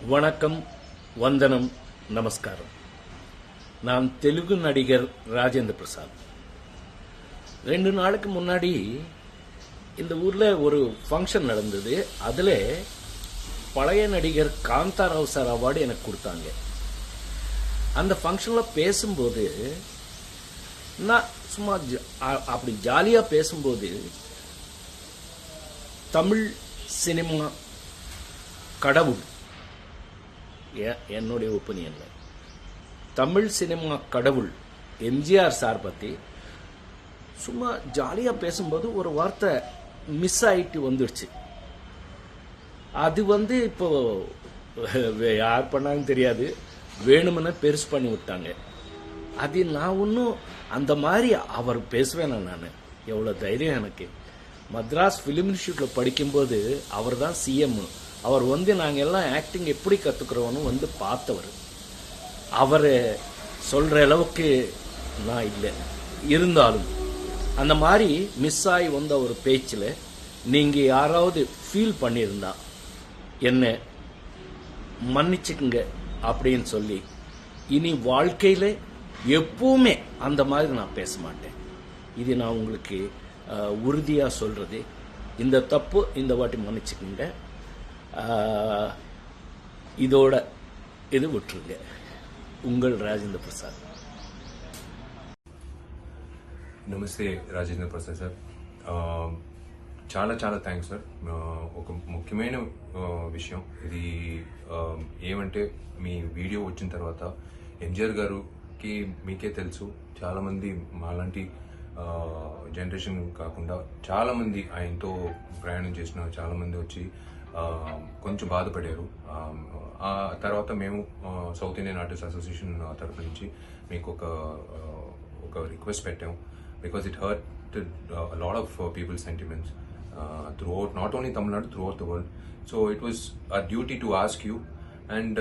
வணக்கம், வந்தனம், நமஸ்காரம். நான் தெலுங்கு நடிகர் ராஜேந்திர பிரசாத். 2 நாளுக்கு முன்னாடி இந்த ஊர்ல ஒரு ஃபங்க்ஷன் நடந்தது. அதுல பழைய நடிகர் காந்தாராவ் சார் அவார்டு எனக்கு கொடுத்தாங்க. அந்த ஃபங்க்ஷன்ல பேசும்போது நான் சும்மா அப்படி ஜாலியா பேசும்போது தமிழ் சினிமா கடவுள், என்னுடைய ஒப்பீனியன்ல தமிழ் சினிமா கடவுள் எம்ஜிஆர் சார் பத்தி சும்மா ஜாலியா பேசும்போது ஒரு வார்த்தை மிஸ் ஆயிட்டு வந்துடுச்சு. அது இப்போ யார் பண்ணாங்கன்னு தெரியாது, வேணும்னு பெருசு பண்ணி விட்டாங்க. அது நான் ஒன்றும் அந்த மாதிரி அவர் பேசுவேன். நான் எவ்வளோ தைரியம் எனக்கு. மദ്രാஸ் ஃபிலிம் இன்ஸ்டியூட்ல படிக்கும்போது அவர் தான் சிஎம். அவர் நாங்கள் எல்லாம் ஆக்டிங் எப்படி கற்றுக்குறோன்னு பார்த்தவர். அவர் சொல்கிற அளவுக்கு நான் இல்லை. இருந்தாலும் அந்த மாதிரி மிஸ் ஆகி வந்த ஒரு பேச்சில் நீங்கள் யாராவது ஃபீல் பண்ணியிருந்தா என்ன மன்னிச்சுக்குங்க அப்படின்னு சொல்லி, இனி வாழ்க்கையில் எப்பவுமே அந்த மாதிரி நான் பேச மாட்டேன். இது நான் உங்களுக்கு உறுதியாக சொல்கிறது. இந்த தப்பு இந்த வாட்டி மன்னிச்சுக்குங்க. இதோட இது விட்டுருங்க. உங்கள் ராஜேந்திர பிரசாத். నమస్తే రాజేంద్ర ప్రసాద్ సార్. చాలా చాలా థ్యాంక్స్ సార్. ఒక ముఖ్యమైన విషయం ఇది ఏమంటే, మీ వీడియో వచ్చిన తర్వాత ఎంజిఆర్ గారికి మీకే తెలుసు, చాలామంది మాలాంటి జనరేషన్ కాకుండా చాలామంది ఆయనతో ప్రయాణం చేసిన చాలామంది వచ్చి కొంచెం బాధపడారు. ఆ తర్వాత మేము సౌత్ ఇండియన్ ఆర్టిస్ట్ అసోసియేషన్ తరఫు నుంచి మీకు ఒక రిక్వెస్ట్ పెట్టాం. Because it hurted a lot of people's sentiments throughout, not only Tamil Nadu, throughout the world. So it was our duty to ask you. And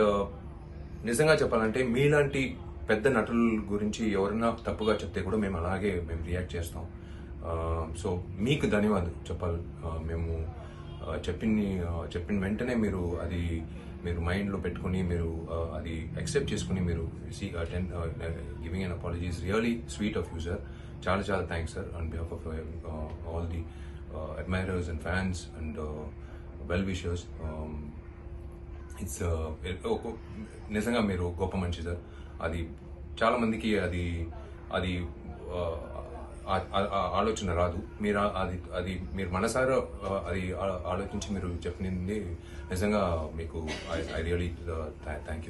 నిజంగా చెప్పాలంటే మీలాంటి పెద్ద నటుల గురించి ఎవరైనా తప్పుగా చెప్తే కూడా మేము అలాగే రియాక్ట్ చేస్తాం. సో మీకు ధన్యవాదాలు చెప్పాలి. మేము చెప్పిన వెంటనే మీరు మైండ్లో పెట్టుకుని మీరు అది యాక్సెప్ట్ చేసుకుని మీరు giving an apology is really sweet of you sir. చాలా చాలా thanks sir on behalf of all the admirers and fans and well wishers. It's నిజంగా మీరు గొప్ప మనిషి సార్. అది చాలా మందికి అది ఆలోచన రాదు. మీరు మనసారా అది ఆలోచించి మీరు చెప్పినది నిజంగా మీకు ఐ రియలీ థ్యాంక్ యూ.